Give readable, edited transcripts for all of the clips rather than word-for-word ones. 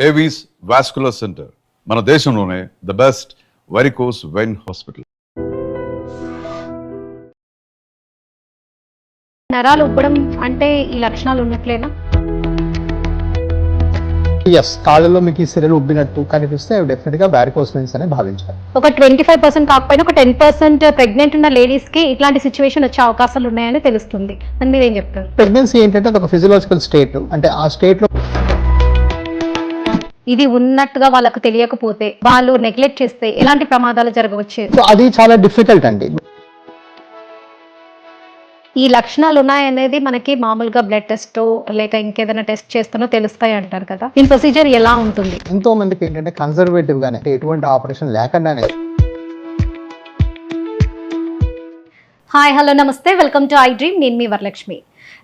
Avis vascular centre మన దేశంలోనే the best varicose vein hospital. నరాలు ఉబ్బడం అంటే ఈ లక్షణాలు ఉన్నట్లేనా? ఎస్, కాళ్ళలో మీకు ఈ సిరలు ఉబ్బినట్టు కనిపిస్తే అవి డెఫినెట్గా వారికోస్ వెయిన్స్ అని భావించాలి. ఒక 25% కాకపోయినా ఒక 10% ప్రెగ్నెంట్ ఉన్న లేడీస్ కి ఇట్లాంటి సిచ్యువేషన్ వచ్చే అవకాశాలు ఉన్నాయని తెలుస్తుంది. అని మీరేం చెప్తారు? ప్రెగ్నెన్సీ ఏంటంటే అది ఒక ఫిజియలాజికల్ స్టేట్, అంటే ఆ స్టేట్ లో ఇది ఉన్నట్టుగా వాళ్ళకు తెలియకపోతే, వాళ్ళు నెగ్లెక్ట్ చేస్తే ఎలాంటి ప్రమాదాలు జరగవచ్చు? సో అది చాలా డిఫికల్ట్ అండి. ఈ లక్షణాలు ఉన్నాయనేది మనకి మామూలుగా బ్లడ్ టెస్ట్ లేక ఇంకేదైనా టెస్ట్ చేస్తేనో తెలుస్తాయి అంటారు కదా, ఈ ప్రొసీజర్ ఎలా ఉంటుంది? ఎంతో మందికి ఏంటంటే కన్సర్వేటివ్ గానే, ఎటువంటి ఆపరేషన్ లేకుండానే. హాయ్, హలో, నమస్తే, వెల్కమ్ టు ఐ డ్రీమ్. నేను మీ వరలక్ష్మి.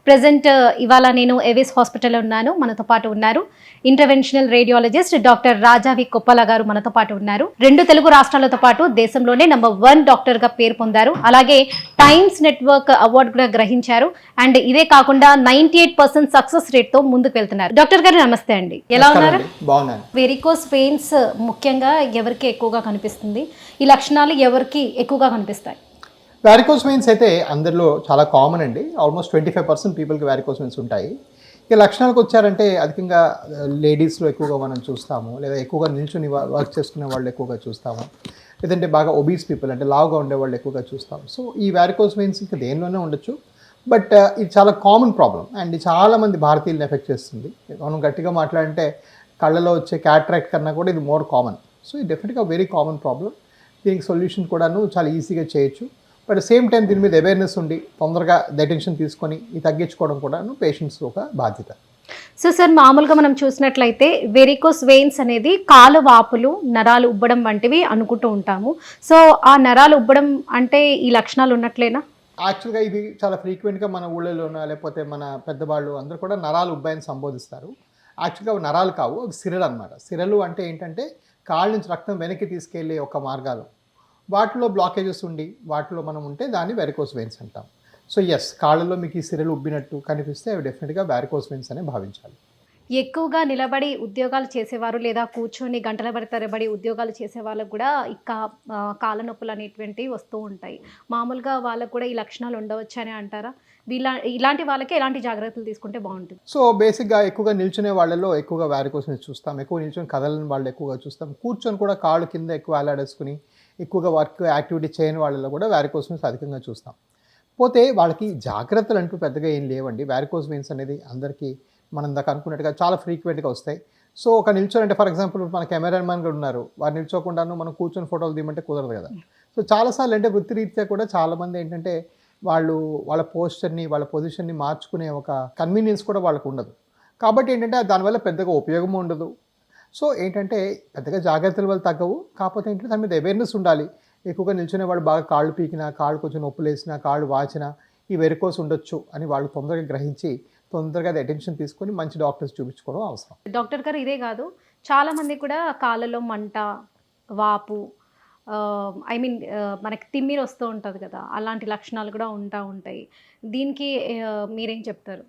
ప్రజెంట్ ఇవాళ నేను ఏవిస్ హాస్పిటల్లో ఉన్నాను. మనతో పాటు ఉన్నారు ఇంటర్వెన్షనల్ రేడియాలజిస్ట్ డాక్టర్ రాజావి కొప్పల గారు మనతో పాటు ఉన్నారు. 2 తెలుగు రాష్ట్రాలతో పాటు దేశంలోనే నంబర్ 1 డాక్టర్గా పేరు పొందారు. అలాగే టైమ్స్ నెట్వర్క్ అవార్డు కూడా గ్రహించారు. అండ్ ఇదే కాకుండా 98% సక్సెస్ రేట్తో ముందుకు వెళ్తున్నారు. డాక్టర్ గారు నమస్తే అండి, ఎలా ఉన్నారు? బాగున్నాను. వెరికోస్ వెయిన్స్ ముఖ్యంగా ఎవరికి ఎక్కువగా కనిపిస్తుంది? ఈ లక్షణాలు ఎవరికి ఎక్కువగా కనిపిస్తాయి? వారికోస్ వెయిన్స్ అయితే అందరిలో చాలా కామన్ అండి. ఆల్మోస్ట్ 25% పీపుల్కి వారికోస్ వెయిన్స్ ఉంటాయి. ఈ లక్షణాలకు వచ్చారంటే అధికంగా లేడీస్లో ఎక్కువగా మనం చూస్తాము, లేదా ఎక్కువగా నిల్చుని వర్క్ చేసుకునే వాళ్ళు ఎక్కువగా చూస్తాము, లేదంటే బాగా ఒబీస్ పీపుల్ అంటే లావుగా ఉండే వాళ్ళు ఎక్కువగా చూస్తాము. సో ఈ వారికోస్ వెయిన్స్ ఇంకా దేనిలోనే ఉండొచ్చు, బట్ ఇది చాలా కామన్ ప్రాబ్లం అండ్ ఇది చాలామంది భారతీయులను ఎఫెక్ట్ చేస్తుంది. మనం గట్టిగా మాట్లాడంటే కళ్ళలో వచ్చే క్యాట్రాక్ట్ కన్నా కూడా ఇది మోర్ కామన్. సో ఇది డెఫినెట్గా వెరీ కామన్ ప్రాబ్లం. దీనికి సొల్యూషన్ కూడాను చాలా ఈజీగా చేయొచ్చు. బట్ సేమ్ టైం దీని మీద అవేర్నెస్ ఉండి తొందరగా అటెన్షన్ తీసుకొని ఇది తగ్గించుకోవడం కూడా పేషెంట్స్ ఒక బాధ్యత. సో సార్, మామూలుగా మనం చూసినట్లయితే వెరికోస్ వెయిన్స్ అనేది కాలు వాపులు, నరాలు ఉబ్బడం వంటివి అనుకుంటూ ఉంటాము. సో ఆ నరాలు ఉబ్బడం అంటే ఈ లక్షణాలు ఉన్నట్లేనా? యాక్చువల్గా ఇది చాలా ఫ్రీక్వెంట్గా మన ఊళ్ళలోనో లేకపోతే మన పెద్దవాళ్ళు అందరూ కూడా నరాలు ఉబ్బాయని సంబోధిస్తారు. యాక్చువల్గా అవి నరాలు కావు, అవి సిరలు అనమాట. సిరలు అంటే ఏంటంటే కాళ్ళ నుంచి రక్తం వెనక్కి తీసుకెళ్లే ఒక మార్గాలు, వాటిలో బ్లాకేజెస్ ఉండి వాటిలో మనం ఉంటే దాన్ని వెరికోస్ వెయిన్స్ అంటాం. సో ఎస్, కాళ్ళలో మీకు ఈ సిరలు ఉబ్బినట్టు కనిపిస్తే అవి డెఫినెట్గా వెరికోస్ వెయిన్స్ అని భావించాలి. ఎక్కువగా నిలబడి ఉద్యోగాలు చేసేవారు లేదా కూర్చొని గంటల తరబడి ఉద్యోగాలు చేసే వాళ్ళకు కూడా కాళ్ళ నొప్పులు అనేటువంటివి వస్తూ ఉంటాయి. మామూలుగా వాళ్ళకు కూడా ఈ లక్షణాలు ఉండవచ్చు అని అంటారా? ఇలాంటి వాళ్ళకి ఎలాంటి జాగ్రత్తలు తీసుకుంటే బాగుంటుంది? సో బేసిక్గా ఎక్కువగా నిల్చునే వాళ్ళలో ఎక్కువగా వారికోస్ వెయిన్స్ చూస్తాం. ఎక్కువ నిల్చొని కదలని వాళ్ళు ఎక్కువగా చూస్తాం. కూర్చొని కూడా కాళ్ళు కింద ఎక్కువ వేలాడేసుకుని ఎక్కువగా వర్క్ యాక్టివిటీ చేయని వాళ్ళలో కూడా వారికోస్ వెయిన్స్ అధికంగా చూస్తాం. పోతే వాళ్ళకి జాగ్రత్తలు అంటూ పెద్దగా ఏం లేవండి. వారికోస్ వెయిన్స్ అనేది అందరికీ మనం ఇందాక అనుకున్నట్టుగా చాలా ఫ్రీక్వెంట్గా వస్తాయి. సో ఒక నిల్చొని అంటే ఫర్ ఎగ్జాంపుల్ మన కెమెరామెన్ కూడా ఉన్నారు, వారు నిల్చోకుండాను మనం కూర్చొని ఫోటోలు తీయమంటే కుదరదు కదా. సో చాలాసార్లు అంటే వృత్తిరీత్యా కూడా చాలామంది ఏంటంటే వాళ్ళ పోస్చర్ని వాళ్ళ పొజిషన్ని మార్చుకునే ఒక కన్వీనియన్స్ కూడా వాళ్ళకు ఉండదు. కాబట్టి ఏంటంటే దానివల్ల పెద్దగా ఉపయోగం ఉండదు. సో ఏంటంటే పెద్దగా జాగ్రత్తలు వల్ల తగ్గవు. కాకపోతే ఏంటంటే దాని మీద అవేర్నెస్ ఉండాలి. ఎక్కువగా నిల్చునే వాళ్ళు బాగా కాళ్ళు పీకినా, కాళ్ళు కొంచెం నొప్పులు వేసినా, కాళ్ళు వాచినా ఈ వెరికోస్ ఉండొచ్చు అని వాళ్ళు తొందరగా గ్రహించి తొందరగా అది అటెన్షన్ తీసుకొని మంచి డాక్టర్స్ చూపించుకోవడం అవసరం. డాక్టర్ గారు, ఇదే కాదు, చాలా మంది కూడా కాళ్ళలో మంట, వాపు, మనకి తిమ్మిరి వస్తూ ఉంటుంది కదా, అలాంటి లక్షణాలు కూడా ఉంటాయి. దీనికి మీరేం చెప్తారు?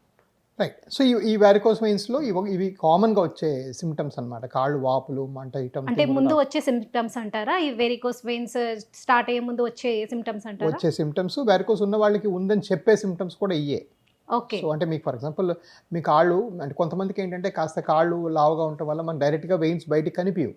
రైట్. సో ఈ వారికోస్ వెయిన్స్లో ఇవి కామన్గా వచ్చే సిమ్టమ్స్ అనమాట. కాళ్ళు వాపులు, మంట ఇయటం అంటే ముందు వచ్చే సిమ్టమ్స్ అంటారా? ఈ వెరికోస్ వెయిన్స్ స్టార్ట్ అయ్యే ముందు వచ్చే సిమ్టమ్స్ అంటారా? వచ్చే సిమ్టమ్స్ వారికోస్ ఉన్న వాళ్ళకి ఉందని చెప్పే సిమ్టమ్స్ కూడా ఇయ్యే. ఓకే. సో అంటే మీకు ఫర్ ఎగ్జాంపుల్ మీ కాళ్ళు అంటే కొంతమందికి ఏంటంటే కాస్త కాళ్ళు లావుగా ఉండటం వల్ల మనకు డైరెక్ట్గా వెయిన్స్ బయటికి కనిపించవు.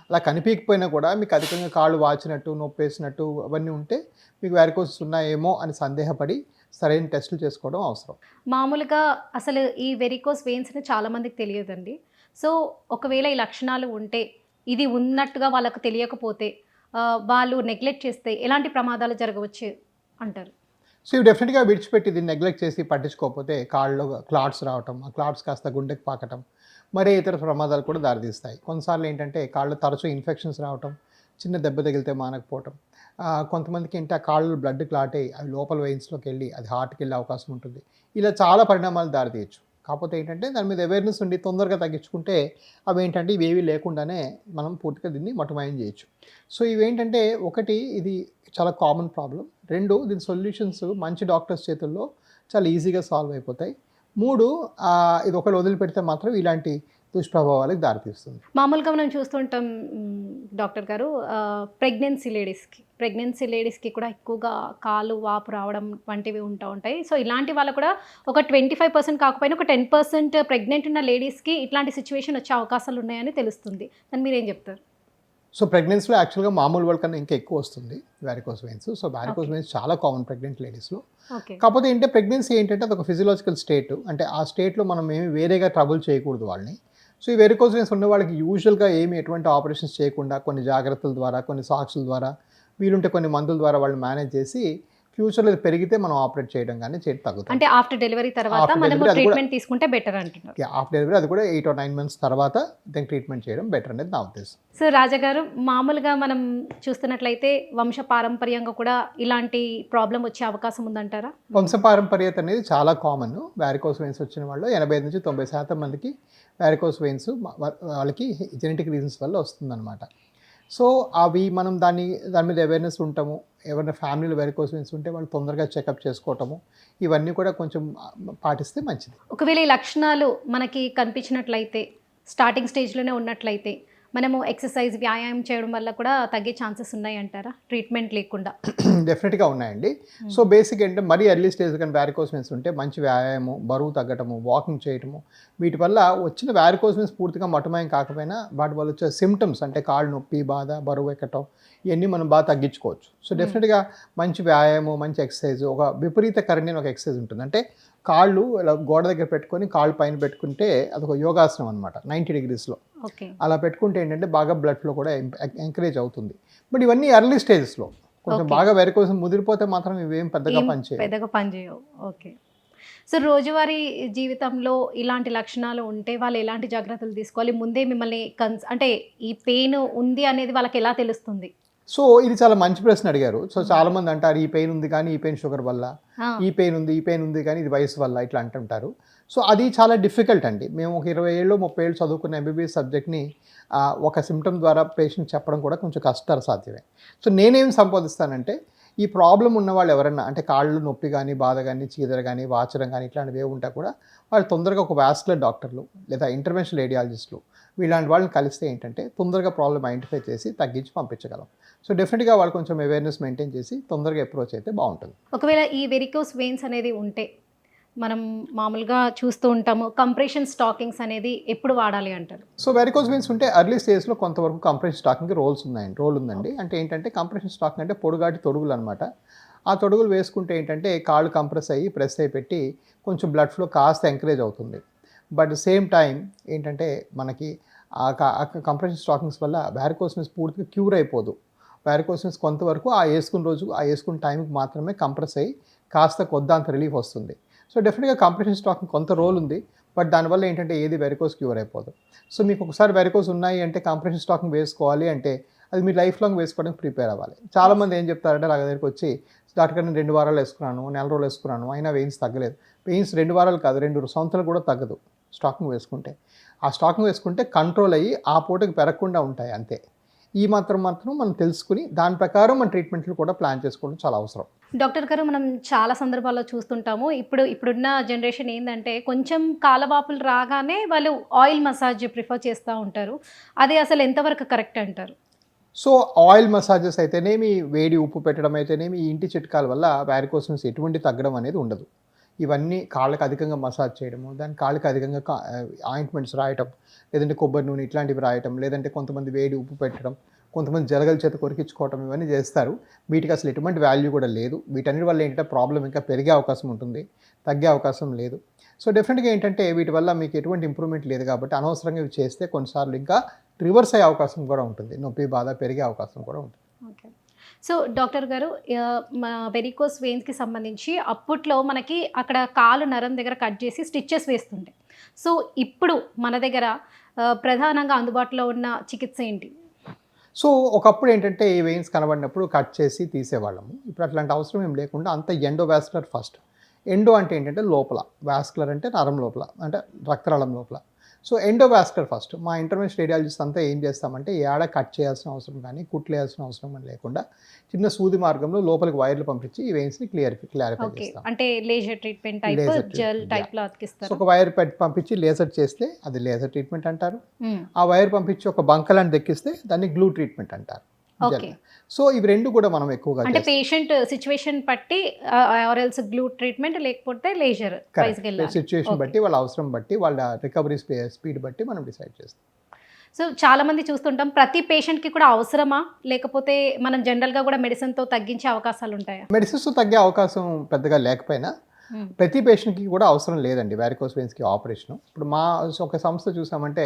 అలా కనిపించకపోయినా కూడా మీకు అధికంగా కాళ్ళు వాచినట్టు, నొప్పి వేసినట్టు అవన్నీ ఉంటే మీకు వారికోస్ ఉన్నాయేమో అని సందేహపడి సరైన టెస్టులు చేసుకోవడం అవసరం. మామూలుగా అసలు ఈ వెరికోస్ వెయిన్స్ అని చాలా మందికి తెలియదండి. సో ఒకవేళ ఈ లక్షణాలు ఉంటే, ఇది ఉన్నట్టుగా వాళ్ళకు తెలియకపోతే, వాళ్ళు నెగ్లెక్ట్ చేస్తే ఎలాంటి ప్రమాదాలు జరగవచ్చు అంటారు? సో ఇవి డెఫినెట్గా విడిచిపెట్టి దీన్ని నెగ్లెక్ట్ చేసి పట్టించుకోకపోతే కాళ్ళలో క్లాట్స్ రావటం, ఆ క్లాట్స్ కాస్త గుండెకి పాకటం, మరే ఇతర ప్రమాదాలు కూడా దారితీస్తాయి. కొన్నిసార్లు ఏంటంటే కాళ్ళు తరచూ ఇన్ఫెక్షన్స్ రావటం, చిన్న దెబ్బ తగిలితే మానకపోవటం, కొంతమందికి ఏంటి ఆ కాళ్ళు బ్లడ్ క్లాట్ అయ్యి అవి లోపల వెయిన్స్లోకి వెళ్ళి అది హార్ట్కి వెళ్ళే అవకాశం ఉంటుంది. ఇలా చాలా పరిణామాలు దారితీయచ్చు. కాకపోతే ఏంటంటే దాని మీద అవేర్నెస్ ఉండి తొందరగా తగ్గించుకుంటే అవి ఏంటంటే ఇవేవి లేకుండానే మనం పూర్తిగా దీన్ని మటుమాయం చేయొచ్చు. సో ఇవేంటంటే ఒకటి, ఇది చాలా కామన్ ప్రాబ్లం. 2, దీని సొల్యూషన్స్ మంచి డాక్టర్స్ చేతుల్లో చాలా ఈజీగా సాల్వ్ అయిపోతాయి. 3, ఇది ఒకళ్ళు వదిలిపెడితే మాత్రం ఇలాంటి దుష్ప్రభావాలకు దారితీస్తుంది. మామూలుగా మనం చూస్తుంటాం డాక్టర్ గారు, ప్రెగ్నెన్సీ లేడీస్కి కూడా ఎక్కువగా కాలు వాపు రావడం వంటివి ఉంటాయి. సో ఇలాంటి వాళ్ళు కూడా ఒక 25% కాకపోయినా ఒక 10% ప్రెగ్నెంట్ ఉన్న లేడీస్కి ఇట్లాంటి సిచ్యువేషన్ వచ్చే అవకాశాలు ఉన్నాయని తెలుస్తుంది. దాన్ని మీరేం చెప్తారు? సో ప్రెగ్నెన్సీలో యాక్చువల్గా మామూలు వాళ్ళ కన్నా ఇంకా ఎక్కువ వస్తుంది varicose veins. So varicose veins చాలా కామన్ ప్రెగ్నెంట్ లేడీస్లో. కాకపోతే ఏంటంటే ప్రెగ్నెన్సీ ఏంటంటే అదొక ఫిజియలాజికల్ స్టేట్, అంటే ఆ స్టేట్లో మనం ఏమి వేరేగా ట్రబుల్ చేయకూడదు వాళ్ళని. సో ఈ వెరికోస్ వెయిన్స్ ఉన్న వాళ్ళకి యూజువల్గా ఎటువంటి ఆపరేషన్స్ చేయకుండా కొన్ని జాగ్రత్తల ద్వారా, కొన్ని సాక్సుల ద్వారా, వీలుంటే కొన్ని మందుల ద్వారా వాళ్ళు మేనేజ్ చేసి ఫ్యూచర్లో పెరిగితే మనం ఆపరేట్ చేయడం కానీ తగ్గుతుంది. అంటే ఆఫ్టర్ డెలివరీ తర్వాత మనము ట్రీట్మెంట్ తీసుకుంటే బెటర్ అంటున్నారు. ఆఫ్టర్ డెలివరీ అది కూడా 8 or 9 months తర్వాత దానికి ట్రీట్మెంట్ చేయడం బెటర్ అనేది నా ఉద్దేశం. సో రాజా గారు, మామూలుగా మనం చూస్తున్నట్లయితే వంశపారంపర్యంగా కూడా ఇలాంటి ప్రాబ్లం వచ్చే అవకాశం ఉందంటారా? వంశపారంపర్యత అనేది చాలా కామన్. వారికోస్ వెయిన్స్ వచ్చిన వాళ్ళు 85 నుంచి 90% మందికి వారికోస్ వెయిన్స్ వాళ్ళకి జెనెటిక్ రీజన్స్ వల్ల వస్తుందన్నమాట. సో అవి మనం దాని మీద అవేర్నెస్ ఉంటాము. ఎవరైనా ఫ్యామిలీలో వెరికోస్ వెయిన్స్ ఉంటే వాళ్ళు తొందరగా చెకప్ చేసుకోవటము, ఇవన్నీ కూడా కొంచెం పాటిస్తే మంచిది. ఒకవేళ ఈ లక్షణాలు మనకి కనిపించినట్లయితే, స్టార్టింగ్ స్టేజ్లోనే ఉన్నట్లయితే, మనము ఎక్సర్సైజ్, వ్యాయామం చేయడం వల్ల కూడా తగ్గే ఛాన్సెస్ ఉన్నాయి అంటారా ట్రీట్మెంట్ లేకుండా? డెఫినెట్గా ఉన్నాయండి. సో బేసిక్ ఏంటంటే మరీ ఎర్లీ స్టేజ్ కానీ వారికోస్ వెయిన్స్ ఉంటే మంచి వ్యాయామం, బరువు తగ్గటము, వాకింగ్ చేయటము, వీటి వల్ల వచ్చిన వారికోస్ వెయిన్స్ పూర్తిగా మటుమాయం కాకపోయినా వాటి వల్ల వచ్చే సిమ్టమ్స్ అంటే కాళ్ళు నొప్పి, బాధ, బరువు ఎక్కటం, ఇవన్నీ మనం బాగా తగ్గించుకోవచ్చు. సో డెఫినెట్గా మంచి వ్యాయామం, మంచి ఎక్సర్సైజ్, ఒక విపరీత కరణి ఒక ఎక్సర్సైజ్ ఉంటుంది. అంటే కాళ్ళు ఇలా గోడ దగ్గర పెట్టుకొని కాళ్ళు పైన పెట్టుకుంటే అదొక యోగాసనం అనమాట 90 degreesలో. అలా పెట్టుకుంటే ఏంటంటే బాగా బ్లడ్ ఫ్లో కూడా ఎంకరేజ్ అవుతుంది. బట్ ఇవన్నీ ఎర్లీ స్టేజెస్లో, కొంచెం బాగా వెరికోస్ ముదిరిపోతే మాత్రం ఇవేం పెద్దగా పనిచేయవు. ఓకే. సో రోజువారీ జీవితంలో ఇలాంటి లక్షణాలు ఉంటే వాళ్ళు ఎలాంటి జాగ్రత్తలు తీసుకోవాలి? ముందే మిమ్మల్ని అంటే ఈ పెయిన్ ఉంది అనేది వాళ్ళకి ఎలా తెలుస్తుంది? సో ఇది చాలా మంచి ప్రశ్న అడిగారు. సో చాలామంది అంటారు ఈ పెయిన్ ఉంది కానీ ఈ పెయిన్ షుగర్ వల్ల, ఈ పెయిన్ ఉంది కానీ ఇది వయసు వల్ల, ఇట్లా అంటుంటారు. సో అది చాలా డిఫికల్ట్ అండి. మేము ఒక 20 ఏళ్ళు 30 ఏళ్ళు చదువుకున్న MBBS సబ్జెక్ట్ని ఒక సిమ్టమ్ ద్వారా పేషెంట్ చెప్పడం కూడా కొంచెం సాధ్యమే. సో నేనేం సంపాదిస్తానంటే ఈ ప్రాబ్లం ఉన్న వాళ్ళు ఎవరన్నా అంటే కాళ్ళు నొప్పి కానీ, బాధ కానీ, చీదర కానీ, వాచరం కానీ ఇట్లాంటివి ఉంటా కూడా వాళ్ళు తొందరగా ఒక వాస్కులర్ డాక్టర్లు లేదా ఇంటర్వెన్షనల్ రేడియాలజిస్టులు వీళ్ళంటి వాళ్ళని కలిస్తే ఏంటంటే తొందరగా ప్రాబ్లం ఐడెంటిఫై చేసి తగ్గించి పంపించగలం. సో డెఫినెట్గా వాళ్ళు కొంచెం అవేర్నెస్ మెయింటైన్ చేసి తొందరగా అప్రోచ్ అయితే బాగుంటుంది. ఒకవేళ ఈ వెరికోస్ వెయిన్స్ అనేది ఉంటే మనం మామూలుగా చూస్తూ ఉంటాము, కంప్రెషన్ స్టాకింగ్స్ అనేది ఎప్పుడు వాడాలి అంటారు? సో వెరికోస్ వెయిన్స్ ఉంటే ఎర్లీ స్టేజ్లో కొంతవరకు కంప్రెషన్ స్టాకింగ్కి రోల్ ఉందండి. అంటే ఏంటంటే కంప్రెషన్ స్టాకింగ్ అంటే పొడుగాటి తొడుగులు అనమాట. ఆ తొడుగులు వేసుకుంటే ఏంటంటే కాళ్ళు కంప్రెస్ అయ్యి ప్రెస్ అయ్యి పెట్టి కొంచెం బ్లడ్ ఫ్లో కాస్త ఎంకరేజ్ అవుతుంది. బట్ సేమ్ టైం ఏంటంటే మనకి ఆ కంప్రెషన్ స్టాకింగ్స్ వల్ల వారికోస్ వెయిన్స్ పూర్తిగా క్యూర్ అయిపోదు. వారికోస్ వెయిన్స్ కొంతవరకు ఆ వేసుకున్న టైంకి మాత్రమే కంప్రెస్ అయ్యి కాస్త కొద్దాంత రిలీఫ్ వస్తుంది. సో డెఫినెట్గా కంప్రెషన్ స్టాకింగ్ కొంత రోల్ ఉంది. బట్ దానివల్ల ఏంటంటే ఏది వెరికోస్ క్యూర్ అయిపోదు. సో మీకు ఒకసారి వెరికోస్ ఉన్నాయి అంటే కంప్రెషన్ స్టాకింగ్ వేసుకోవాలి అంటే అది మీరు లైఫ్ లాంగ్ వేసుకోవడానికి ప్రిపేర్ అవ్వాలి. చాలామంది ఏం చెప్తారంటే నా దగ్గరికి వచ్చి డాక్టర్ గారు నేను 2 వారాలు వేసుకున్నాను, 4 రోజులు వేసుకున్నాను, అయినా వెయిన్స్ తగ్గలేదు. వెయిన్స్ 2 వారాలు కాదు 2 సంవత్సరాలు కూడా తగ్గదు స్టాకింగ్ వేసుకుంటే. ఆ స్టాకింగ్ వేసుకుంటే కంట్రోల్ అయ్యి ఆ పూటకి పెరగకుండా ఉంటాయి అంతే. ఈ మాత్రం మనం తెలుసుకుని దాని ప్రకారం మన ట్రీట్మెంట్లు కూడా ప్లాన్ చేసుకోవడం చాలా అవసరం. డాక్టర్ గారు, మనం చాలా సందర్భాల్లో చూస్తుంటాము, ఇప్పుడున్న జనరేషన్ ఏంటంటే కొంచెం కాలవాపులు రాగానే వాళ్ళు ఆయిల్ మసాజ్ ప్రిఫర్ చేస్తూ ఉంటారు. అది అసలు ఎంతవరకు కరెక్ట్ అంటారు? సో ఆయిల్ మసాజెస్ అయితేనేమి, వేడి ఉప్పు పెట్టడం అయితేనేమి, ఈ ఇంటి చిట్కాల వల్ల వారికోస్ వెయిన్స్ ఎటువంటి తగ్గడం అనేది ఉండదు. ఇవన్నీ కాళ్ళకి అధికంగా మసాజ్ చేయడము, దాని కాళ్ళకి అధికంగా ఆయింట్మెంట్స్ రాయటం, లేదంటే కొబ్బరి నూనె ఇట్లాంటివి రాయటం, లేదంటే కొంతమంది వేడి ఉప్పు పెట్టడం, కొంతమంది జలగల చేత కొరికించుకోవటం, ఇవన్నీ చేస్తారు. వీటికి అసలు ఎటువంటి వాల్యూ కూడా లేదు. వీటన్నిటి వల్ల ఏంటంటే ప్రాబ్లం ఇంకా పెరిగే అవకాశం ఉంటుంది, తగ్గే అవకాశం లేదు. సో డెఫినెట్గా ఏంటంటే వీటి వల్ల మీకు ఎటువంటి ఇంప్రూవ్మెంట్ లేదు కాబట్టి అనవసరంగా ఇవి చేస్తే కొన్నిసార్లు ఇంకా రివర్స్ అయ్యే అవకాశం కూడా ఉంటుంది, నొప్పి బాధ పెరిగే అవకాశం కూడా ఉంటుంది. ఓకే. సో డాక్టర్ గారు, వెరికోస్ వెయిన్స్కి సంబంధించి అప్పట్లో మనకి అక్కడ కాలు నరం దగ్గర కట్ చేసి స్టిచ్చెస్ వేస్తుండే. సో ఇప్పుడు మన దగ్గర ప్రధానంగా అందుబాటులో ఉన్న చికిత్స ఏంటి? సో ఒకప్పుడు ఏంటంటే ఈ వెయిన్స్ కనబడినప్పుడు కట్ చేసి తీసేవాళ్ళము. ఇప్పుడు అట్లాంటి అవసరం ఏం లేకుండా అంత ఎండోవాస్కులర్ ఫస్ట్. ఎండో అంటే ఏంటంటే లోపల, వాస్కులర్ అంటే నరం లోపల, అంటే రక్తనాళం లోపల. సో ఎండోవాస్కులర్ ఫస్ట్ మా ఇంటర్వెన్షన్ రేడియాలజిస్ట్ అంతా ఏం చేస్తామంటే ఏడ కట్ చేయాల్సిన అవసరం కానీ కుట్లేయాల్సిన అవసరం కానీ లేకుండా చిన్న సూది మార్గంలో లోపలికి వైర్లు పంపించి ఈ వెయిన్స్ని క్లారిఫై ఓకే చేస్తాం. అంటే laser treatment type Laser gel treatment, type లో సో అతికిస్తారు. ఒక వైర్ పంపించి లేజర్ చేస్తే అది లేజర్ ట్రీట్మెంట్ అంటారు. ఆ వైర్ పంపించి ఒక బంకలాంటి దెక్కిస్తే దాన్ని గ్లూ ట్రీట్మెంట్ అంటారు. ఓకే. సో ఇవి రెండు కూడా మనం ఎక్కువగా అంటే పేషెంట్ సిచ్యువేషన్ బట్టి ఆర్ ఎల్స్ గ్లూ ట్రీట్మెంట్ లేకపోతే లేజర్ వైజ్కి వెళ్ళాలి. సిచ్యువేషన్ బట్టి వాళ్ళ అవసరం బట్టి వాళ్ళ రికవరీ స్పీడ్ బట్టి మనం డిసైడ్ చేస్తాం. సో చాలా మంది చూస్తుంటాం, ప్రతి పేషెంట్ కి కూడా అవసరమా లేకపోతే మనం జనరల్ గా కూడా మెడిసిన్ తో తగ్గించే అవకాశాలు ఉంటాయా? మెడిసిన్స్ తగ్గే అవకాశం పెద్దగా లేకపోయినా ప్రతి పేషెంట్కి కూడా అవసరం లేదండి వారికోస్ వెయిన్స్కి ఆపరేషన్. ఇప్పుడు మా ఒక సంస్థ చూసామంటే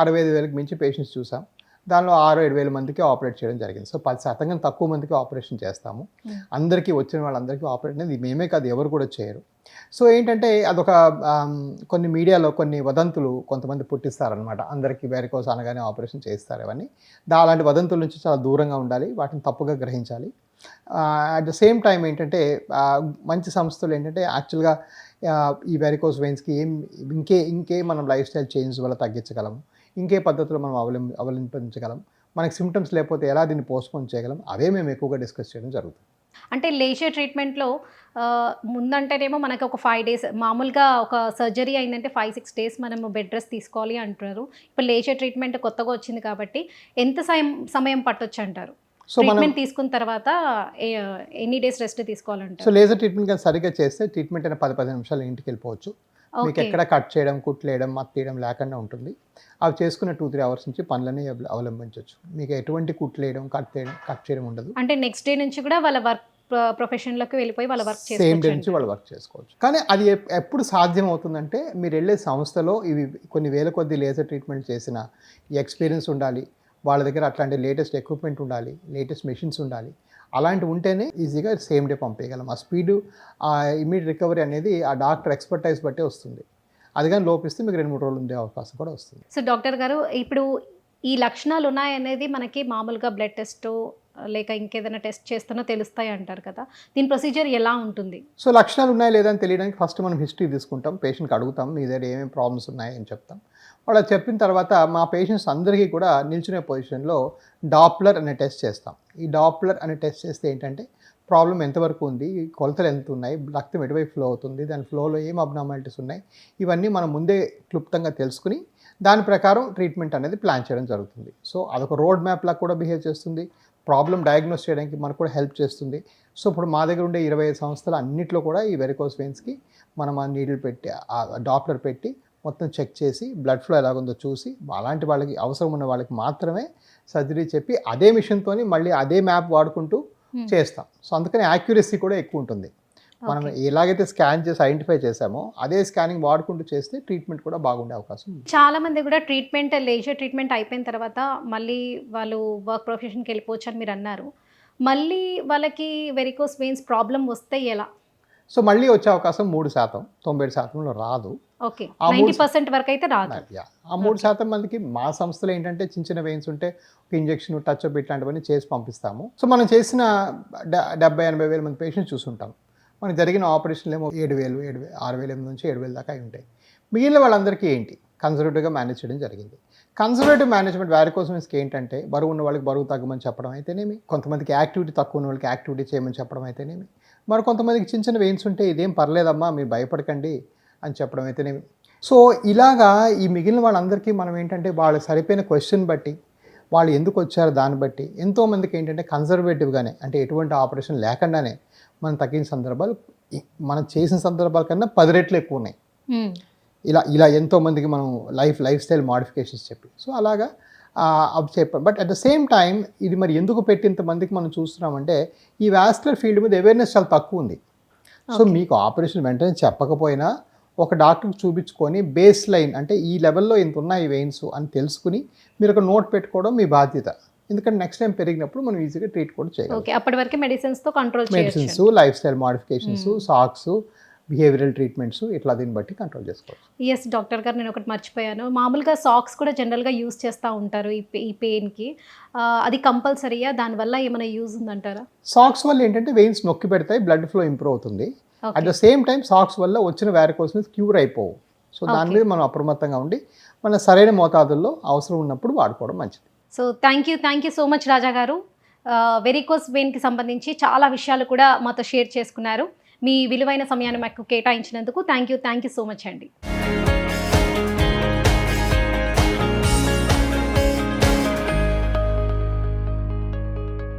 65,000కి మించి పేషెంట్స్ చూసాం. దానిలో 6-7 మందికి ఆపరేట్ చేయడం జరిగింది. సో 10% తక్కువ మందికి ఆపరేషన్ చేస్తాము. అందరికీ వచ్చిన వాళ్ళందరికీ ఆపరేట్ అనేది మేమే కాదు, ఎవరు కూడా చేయరు. సో ఏంటంటే అదొక కొన్ని మీడియాలో కొన్ని వదంతులు కొంతమంది పుట్టిస్తారనమాట. అందరికీ వారికోస్ అనగానే ఆపరేషన్ చేస్తారు అవన్నీ. అలాంటి వదంతుల నుంచి చాలా దూరంగా ఉండాలి, వాటిని తప్పుగా గ్రహించాలి. అట్ ద సేమ్ టైం ఏంటంటే మంచి సంస్థలు ఏంటంటే యాక్చువల్గా ఈ వారికోస్ వెయిన్స్కి ఇంకే మనం లైఫ్ స్టైల్ చేంజ్ వల్ల తగ్గించగలం, ఇంకే పద్ధతులు మనం అవలంబించగలం, మనకి సిమ్టమ్స్ లేకపోతే ఎలా దీన్ని పోస్ట్పోన్ చేయగలం, అవే మేము ఎక్కువగా డిస్కస్ చేయడం జరుగుతుంది. అంటే లేజర్ ట్రీట్మెంట్లో ముందంటేనేమో మనకి ఒక 5 days, మామూలుగా ఒక సర్జరీ అయిందంటే 5-6 days మనం బెడ్ రెస్ట్ తీసుకోవాలి అంటున్నారు. ఇప్పుడు లేజర్ ట్రీట్మెంట్ కొత్తగా వచ్చింది కాబట్టి ఎంత సమయం పట్టొచ్చు అంటారు? సో మనం ట్రీట్మెంట్ తీసుకున్న తర్వాత ఎన్ని డేస్ రెస్ట్ తీసుకోవాలంటారు? సో లేజర్ ట్రీట్మెంట్ కానీ సరిగ్గా చేస్తే ట్రీట్మెంట్ అయినా 10-15 నిమిషాలు ఇంటికి వెళ్ళిపోవచ్చు. మీకు ఎక్కడ కట్ చేయడం, కుట్లేయడం, మత్తేయడం లేకుండా ఉంటుంది. అవి చేసుకున్న 2-3 hours నుంచి పనులని అవలంబించవచ్చు. మీకు ఎటువంటి కుట్లేయడం, కట్ చేయడం ఉండదు. అంటే నెక్స్ట్ డే నుంచి కూడా వాళ్ళ వర్క్ ప్రొఫెషన్లోకి వెళ్ళిపోయి వాళ్ళ వర్క్ సేమ్ డే నుంచి వాళ్ళు వర్క్ చేసుకోవచ్చు. కానీ అది ఎప్పుడు సాధ్యం అవుతుందంటే మీరు వెళ్ళే సంస్థలో ఇవి కొన్ని వేల కొద్ది లేజర్ ట్రీట్మెంట్ చేసిన ఎక్స్పీరియన్స్ ఉండాలి, వాళ్ళ దగ్గర అట్లాంటి లేటెస్ట్ ఎక్విప్మెంట్ ఉండాలి, లేటెస్ట్ మెషిన్స్ ఉండాలి. అలాంటివి ఉంటేనే ఈజీగా సేమ్ డే పంపేయగలం. ఆ స్పీడు, ఆ ఇమీడియట్ రికవరీ అనేది ఆ డాక్టర్ ఎక్స్పర్టైజ్ బట్టే వస్తుంది. అది కానీ లోపిస్తే మీకు 2-3 రోజులు ఉండే అవకాశం కూడా వస్తుంది. సో డాక్టర్ గారు, ఇప్పుడు ఈ లక్షణాలు ఉన్నాయనేది మనకి మామూలుగా బ్లడ్ టెస్ట్ లేక ఇంకేదైనా టెస్ట్ చేస్తున్నా తెలుస్తాయి అంటారు కదా, దీని ప్రొసీజర్ ఎలా ఉంటుంది? సో లక్షణాలు ఉన్నాయా లేదా అని తెలియడానికి ఫస్ట్ మనం హిస్టరీ తీసుకుంటాం, పేషెంట్కి అడుగుతాం మీ దగ్గర ఏమేమి ప్రాబ్లమ్స్ ఉన్నాయి అని చెప్తాం. వాళ్ళు చెప్పిన తర్వాత మా పేషెంట్స్ అందరికీ కూడా నిల్చునే పొజిషన్లో డాప్లర్ అనే టెస్ట్ చేస్తాం. ఈ డాప్లర్ అనే టెస్ట్ చేస్తే ఏంటంటే ప్రాబ్లం ఎంతవరకు ఉంది, కొలతలు ఎంత ఉన్నాయి, రక్తం ఎటువైపు ఫ్లో అవుతుంది, దాని ఫ్లోలో ఏం అబ్నార్మాలిటీస్ ఉన్నాయి, ఇవన్నీ మనం ముందే క్లుప్తంగా తెలుసుకుని దాని ప్రకారం ట్రీట్మెంట్ అనేది ప్లాన్ చేయడం జరుగుతుంది. సో అదొక రోడ్ మ్యాప్ లాగా కూడా బిహేవ్ చేస్తుంది. ప్రాబ్లం డయాగ్నోస్ చేయడానికి మనకు కూడా హెల్ప్ చేస్తుంది. సో ఇప్పుడు మా దగ్గర ఉండే 25 సంస్థలు అన్నింటిలో కూడా ఈ వెరికోస్ వెయిన్స్కి మనం ఆ నీడిల్ పెట్టి, ఆ డాప్లర్ పెట్టి మొత్తం చెక్ చేసి బ్లడ్ ఫ్లో ఎలాగుందో చూసి అలాంటి వాళ్ళకి అవసరం ఉన్న వాళ్ళకి మాత్రమే సర్జరీ చెప్పి అదే మిషన్తోని మళ్ళీ అదే మ్యాప్ వాడుకుంటూ చేస్తాం. సో అందుకని యాక్యురసీ కూడా ఎక్కువ ఉంటుంది. మనం ఎలాగైతే స్కాన్ చేసి ఐడెంటిఫై చేసామో అదే స్కానింగ్ వాడుకుంటూ చేస్తే ట్రీట్మెంట్ కూడా బాగుండే అవకాశం ఉంది. చాలా మంది కూడా లేజర్ ట్రీట్మెంట్ అయిపోయిన తర్వాత మళ్ళీ వాళ్ళు వర్క్ ప్రొఫెషన్కి వెళ్ళిపోవచ్చు అని మీరు అన్నారు. మళ్ళీ వాళ్ళకి వెరికోస్ వెయిన్స్ ప్రాబ్లం వస్తే ఎలా? సో మళ్ళీ వచ్చే అవకాశం 3%, 97%లో రాదు. ఓకే, 90% వరకు అయితే రాదు. ఆ 3% మందికి మా సంస్థలో ఏంటంటే చిన్న వెయిన్స్ ఉంటే ఒక ఇంజెక్షన్, టచ్ అప్ ఇట్లాంటివన్నీ చేసి పంపిస్తాము. సో మనం చేసిన 70-80 వేల మంది పేషెంట్స్ చూసుంటాం. మనకి జరిగిన ఆపరేషన్లు ఏమో 7,000, 6,000 నుంచి 7,000 దాకా అయి ఉంటాయి. మిగిలిన వాళ్ళందరికీ ఏంటి కన్సర్వేటివ్గా మేనేజ్ చేయడం జరిగింది. కన్సర్వేటివ్ మేనేజ్మెంట్ వారికోస్ వెయిన్స్కి ఏంటంటే బరువు ఉన్న వాళ్ళకి బరువు తగ్గమని చెప్పడం అయితేనేమి, కొంతమందికి యాక్టివిటీ తక్కువ ఉన్న వాళ్ళకి యాక్టివిటీ చేయమని చెప్పడం అయితేనేమి, మరి కొంతమందికి చిన్న వెయిన్స్ ఉంటే ఇదేం పర్లేదమ్మా మీరు భయపడకండి అని చెప్పడం అయితేనేమి. సో ఇలాగా ఈ మిగిలిన వాళ్ళందరికీ మనం ఏంటంటే వాళ్ళు సరిపోయిన క్వశ్చన్ బట్టి, వాళ్ళు ఎందుకు వచ్చారో దాన్ని బట్టి ఎంతోమందికి ఏంటంటే కన్సర్వేటివ్గానే, అంటే ఎటువంటి ఆపరేషన్ లేకుండానే మనం తగ్గిన సందర్భాలు, మనం చేసిన సందర్భాల కన్నా 10 రెట్లు ఎక్కువ ఉన్నాయి. ఇలా ఎంతోమందికి మనం లైఫ్ స్టైల్ మోడిఫికేషన్స్ చెప్పి, సో అలాగా అవి చెప్పాం. But at the same time ఇది మరి ఎందుకు పెట్టినంతమందికి మనం చూస్తున్నామంటే ఈ వాస్కులర్ ఫీల్డ్ మీద అవేర్నెస్ చాలా తక్కువ ఉంది. సో మీకు ఆపరేషన్ వెంటనే చెప్పకపోయినా ఒక డాక్టర్కి చూపించుకొని బేస్ లైన్ అంటే ఈ లెవెల్లో ఇంత ఉన్నాయి వెయిన్స్ అని తెలుసుకుని మీరు ఒక నోట్ పెట్టుకోవడం మీ బాధ్యత. ఎందుకంటే నెక్స్ట్ టైం పెరిగినప్పుడు మనం ఈజీగా ట్రీట్ కూడా చేయగలం. ఓకే, అప్పటి వరకు మెడిసిన్స్తో కంట్రోల్ చేయొచ్చు. Medicines, life style modifications, socks, behavioural treatments ఇట్లా దీన్ని బట్టి కంట్రోల్ చేసుకోవచ్చు. ఎస్ డాక్టర్ గారు, నేను ఒకటి మర్చిపోయాను. మామూలుగా సాక్స్ కూడా జనరల్గా యూజ్ చేస్తూ ఉంటారు ఈ పెయిన్కి. అది కంపల్సరీయా? దానివల్ల ఏమైనా యూజ్ ఉందంటారా? సాక్స్ వల్ల ఏంటంటే వెయిన్స్ నొక్కి పెడతాయి, బ్లడ్ ఫ్లో ఇంప్రూవ్ అవుతుంది. At the same time socks వల్ల వచ్చిన వారికోస్ క్యూర్ అయిపోవు. సో దాని మీద మనం అప్రమత్తంగా ఉండి మన సరైన మోతాదుల్లో అవసరం ఉన్నప్పుడు వాడుకోవడం మంచిది. So thank you so much Raja గారు. వెరికోస్ వెయిన్కి సంబంధించి చాలా విషయాలు కూడా మాతో షేర్ చేసుకున్నారు. మీ విలువైన సమయాన్ని మాకు కేటాయించినందుకు థ్యాంక్ యూ సో మచ్ అండి.